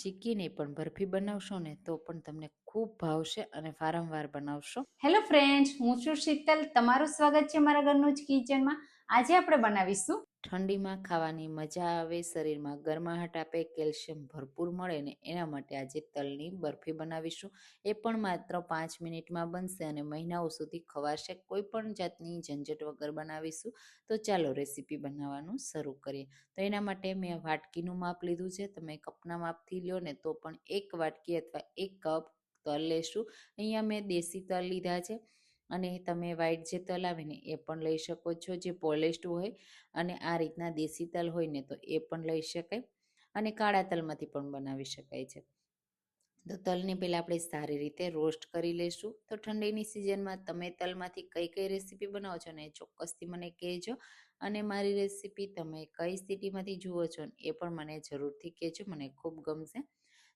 ચીક્કી નહીં પણ બરફી બનાવશો ને તો પણ તમને ખૂબ ભાવશે અને વારંવાર બનાવશો. હેલો ફ્રેન્ડ્સ, હું છું શીતલ. તમારું સ્વાગત છે મારા ઘરનું જ કિચનમાં. આજે આપણે બનાવીશું ઠંડીમાં ખાવાની મજા આવે, શરીરમાં ગરમાહટ આપે, કેલ્શિયમ ભરપૂર મળે ને એના માટે આજે તલની બરફી બનાવીશું. એ પણ માત્ર 5 મિનિટમાં બનશે અને મહિનાઓ સુધી ખવાશે. કોઈ પણ જાતની ઝંઝટ વગર બનાવીશું. તો ચાલો રેસીપી બનાવવાનું શરૂ કરીએ. તો એના માટે મેં વાટકીનું માપ લીધું છે. તમે કપના માપથી લ્યો ને તો પણ 1 વાટકી અથવા 1 કપ તલ લેશું. અહીંયા મેં દેશી તલ લીધા છે અને તમે વ્હાઈટ જે તલ આવે ને એ પણ લઈ શકો છો, જે પોલિશ્ડ હોય. અને આ રીતના દેશી તલ હોય ને તો એ પણ લઈ શકાય અને કાળા તલમાંથી પણ બનાવી શકાય છે. તો તલને પહેલાં આપણે સારી રીતે રોસ્ટ કરી લઈશું. તો ઠંડીની સિઝનમાં તમે તલમાંથી કઈ કઈ રેસીપી બનાવો છો ને એ ચોક્કસથી મને કહેજો. અને મારી રેસીપી તમે કઈ સ્થિતિમાંથી જુઓ છો ને એ પણ મને જરૂરથી કહેજો, મને ખૂબ ગમશે.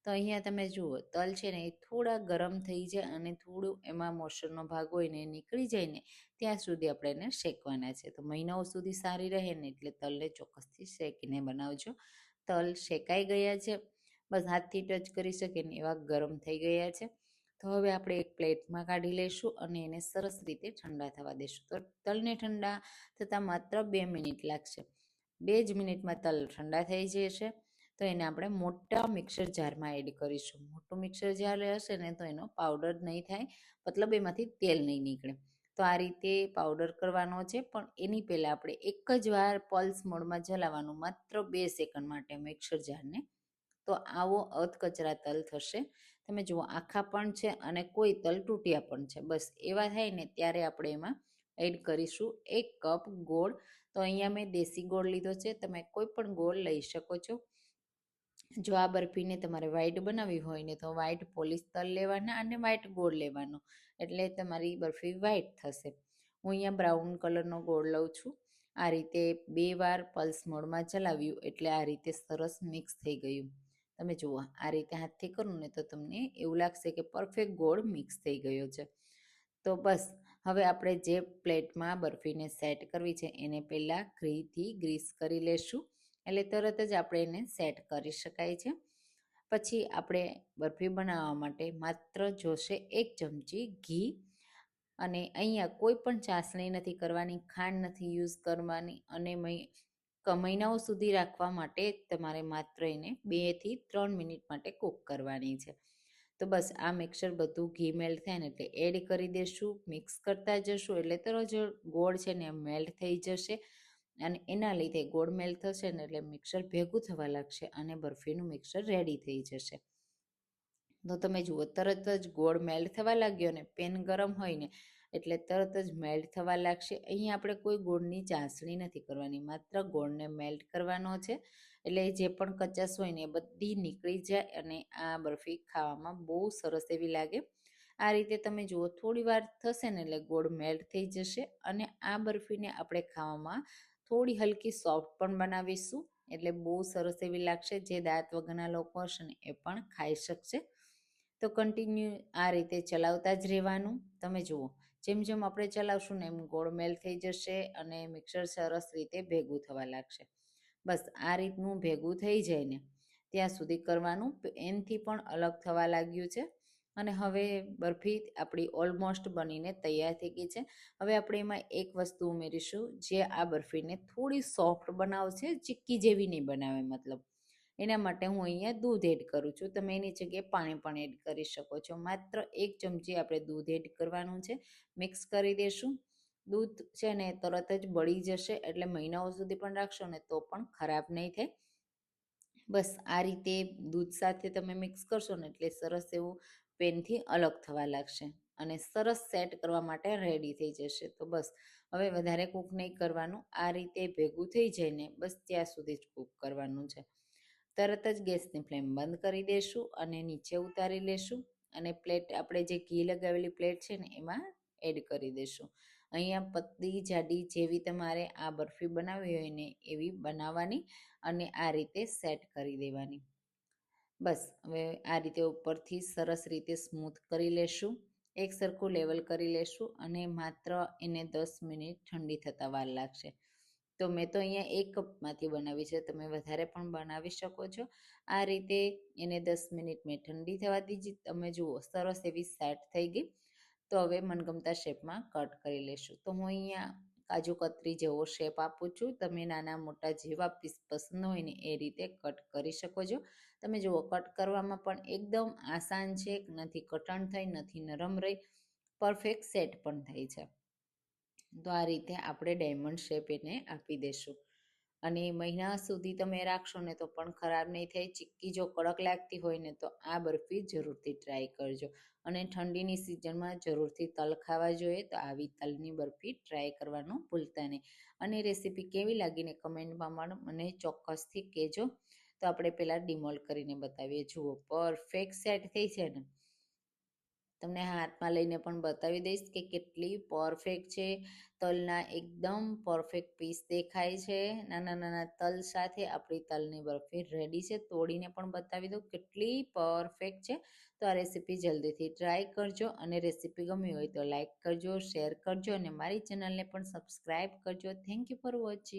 તો અહીંયા તમે જુઓ તલ છે ને એ થોડા ગરમ થઈ જાય અને થોડું એમાં મોશનનો ભાગ હોય ને એ નીકળી જાય ને ત્યાં સુધી આપણે એને શેકવાના છે. તો મહિનાઓ સુધી સારી રહે ને એટલે તલને ચોક્કસથી શેકીને બનાવજો. તલ શેકાઈ ગયા છે, બસ હાથથી ટચ કરી શકે ને એવા ગરમ થઈ ગયા છે. તો હવે આપણે એક પ્લેટમાં કાઢી લઈશું અને એને સરસ રીતે ઠંડા થવા દઈશું. તો તલને ઠંડા થતાં માત્ર 2 મિનિટ લાગશે. 2 જ મિનિટમાં તલ ઠંડા થઈ જશે. તો એને આપણે મોટા મિક્સર જારમાં એડ કરીશું. મોટું મિક્સર જાર હશે ને તો એનો પાવડર નહીં થાય, મતલબ એમાંથી તેલ નહીં નીકળે. તો આ રીતે પાવડર કરવાનો છે, પણ એની પહેલાં આપણે એક જ વાર પલ્સ મોડમાં ચલાવવાનું, માત્ર 2 સેકન્ડ માટે મિક્સર જારને. તો આવો અધકચરા તલ થશે. તમે જુઓ આખા પણ છે અને કોઈ તલ તૂટ્યા પણ છે. બસ એવા થાય ને ત્યારે આપણે એમાં એડ કરીશું 1 કપ ગોળ. તો અહીંયા મેં દેશી ગોળ લીધો છે, તમે કોઈ પણ ગોળ લઈ શકો છો. જો આ બરફીને તમારે વ્હાઈટ બનાવવી હોય ને તો વ્હાઈટ પોલિશ તલ લેવાના અને વ્હાઈટ ગોળ લેવાનો, એટલે તમારી બરફી વ્હાઈટ થશે. હું અહીંયા બ્રાઉન કલરનો ગોળ લઉં છું. આ રીતે 2 વાર પલ્સ મોડમાં ચલાવ્યું એટલે આ રીતે સરસ મિક્સ થઈ ગયું. તમે જુઓ આ રીતે હાથથી કરું ને તો તમને એવું લાગશે કે પરફેક્ટ ગોળ મિક્સ થઈ ગયો છે. તો બસ હવે આપણે જે પ્લેટમાં બરફીને સેટ કરવી છે એને પહેલાં ઘીથી ગ્રીસ કરી લેશું, એટલે તરત જ આપણે એને સેટ કરી શકાય છે. પછી આપણે બરફી બનાવવા માટે માત્ર જોશે 1 ચમચી ઘી. અને અહીંયા કોઈ પણ ચાસણી નથી કરવાની, ખાંડ નથી યુઝ કરવાની અને મહિનાઓ સુધી રાખવા માટે તમારે માત્ર એને 2 થી 3 મિનિટ માટે કૂક કરવાની છે. તો બસ આ મિક્સર બધું ઘી મેલ્ટ થાય ને એટલે એડ કરી દેશું. મિક્સ કરતા જશું એટલે તરત જ ગોળ છે ને મેલ્ટ થઈ જશે અને એના લીધે ગોળ મેલ્ટ થશે ને એટલે મિક્સર ભેગું થવા લાગશે અને બરફીનું મિક્સર રેડી થઈ જશે. તો તમે જુઓ તરત જ ગોળ મેલ્ટ થવા લાગ્યો ને, પેન ગરમ હોય ને એટલે તરત જ મેલ્ટ થવા લાગશે. અહીંયા આપણે કોઈ ગોળની ચાસણી નથી કરવાની, માત્ર ગોળને મેલ્ટ કરવાનો છે. એટલે જે પણ કચાશ હોય ને એ બધી નીકળી જાય અને આ બરફી ખાવામાં બહુ સરસ એવી લાગે. આ રીતે તમે જુઓ થોડી વાર થશે ને એટલે ગોળ મેલ્ટ થઈ જશે અને આ બરફીને આપણે ખાવામાં થોડી હલકી સોફ્ટ પણ બનાવીશું, એટલે બહુ સરસ એવી લાગશે. જે દાંત વગરના લોકો હશે ને એ પણ ખાઈ શકશે. તો કન્ટિન્યુ આ રીતે ચલાવતા જ રહેવાનું. તમે જુઓ જેમ જેમ આપણે ચલાવશું ને એમ ગોળ મેલ્ટ થઈ જશે અને મિક્સર સરસ રીતે ભેગું થવા લાગશે. બસ આ રીતનું ભેગું થઈ જાય ને ત્યાં સુધી કરવાનું. એનથી પણ અલગ થવા લાગ્યું છે અને હવે બરફી આપણી ઓલમોસ્ટ બનીને તૈયાર થઈ ગઈ છે. હવે આપણે એમાં એક વસ્તુ ઉમેરીશું જે આ બરફીને થોડી સોફ્ટ બનાવશે, ચીક્કી જેવી નહીં બનાવે મતલબ. એના માટે હું અહીંયા દૂધ એડ કરું છું. તમે એની જગ્યાએ પાણી પણ એડ કરી શકો છો. માત્ર 1 ચમચી આપણે દૂધ એડ કરવાનું છે. મિક્સ કરી દેશું. દૂધ છે ને તરત જ બળી જશે, એટલે મહિનાઓ સુધી પણ રાખશો ને તો પણ ખરાબ નહીં થાય. બસ આ રીતે દૂધ સાથે તમે મિક્સ કરશો ને એટલે સરસ એવું પેનથી અલગ થવા લાગશે અને સરસ સેટ કરવા માટે રેડી થઈ જશે. તો બસ હવે વધારે કૂક નહીં કરવાનું, આ રીતે ભેગું થઈ જાય ને બસ ત્યાં સુધી જ કૂક કરવાનું છે. તરત જ ગેસની ફ્લેમ બંધ કરી દેશું અને નીચે ઉતારી લેશું અને પ્લેટ આપણે જે ઘી લગાવેલી પ્લેટ છે ને એમાં એડ કરી દેશું. અહીંયા પતલી જાડી જેવી તમારે આ બરફી બનાવવી હોય ને એવી બનાવવાની અને આ રીતે સેટ કરી દેવાની. બસ હવે આ રીતે ઉપરથી સરસ રીતે સ્મૂથ કરી લેશું, એક સરખું લેવલ કરી લેશું અને માત્ર એને 10 મિનિટ ઠંડી થતાં વાર લાગશે. તો મેં તો અહીંયા 1 કપમાંથી બનાવી છે, તમે વધારે પણ બનાવી શકો છો. આ રીતે એને 10 મિનિટ મેં ઠંડી થવા દીધી. તમે જુઓ સરસ એવી સેટ થઈ ગઈ. તો હવે મનગમતા શેપમાં કટ કરી લેશું. તો હું અહીંયા કાજુ કતરી જેવો શેપ આપું છું. તમે નાના મોટા જેવા પીસ પસંદ હોય ને એ રીતે કટ કરી શકો છો. તમે જુઓ કટ કરવામાં પણ એકદમ આસાન છે, નથી કઠણ થઈ, નથી નરમ રહી, પરફેક્ટ સેટ પણ થઈ છે. તો આ રીતે આપણે ડાયમંડ શેપ એને આપી દેશું. અને મહિના સુધી તમે રાખશો ને તો પણ ખરાબ નહીં થાય. ચીક્કી જો કડક લાગતી હોય ને તો આ બરફી જરૂરથી ટ્રાય કરજો. અને ઠંડીની સિઝનમાં જરૂરથી તલ ખાવા જોઈએ, તો આવી તલની બરફી ટ્રાય કરવાનું ભૂલતા નહીં. અને રેસીપી કેવી લાગીને કમેન્ટમાં મને ચોક્કસથી કહેજો. તો આપણે પહેલાં ડિમોલ્ડ કરીને બતાવીએ. જુઓ પરફેક્ટ સેટ થઈ છે ને. તમને હાથમાં લઈને પણ બતાવી દઈશ કે કેટલી પરફેક્ટ છે. તલના એકદમ પરફેક્ટ પીસ દેખાય છે. નાના નાના તલ સાથે આપણી તલની બરફી રેડી છે. તોડીને પણ બતાવી દઉં કેટલી પરફેક્ટ છે. તો આ રેસીપી જલ્દીથી ટ્રાય કરજો. અને રેસીપી ગમી હોય તો લાઈક કરજો, શેર કરજો અને મારી ચેનલને પણ સબસ્ક્રાઈબ કરજો. Thank you for watching.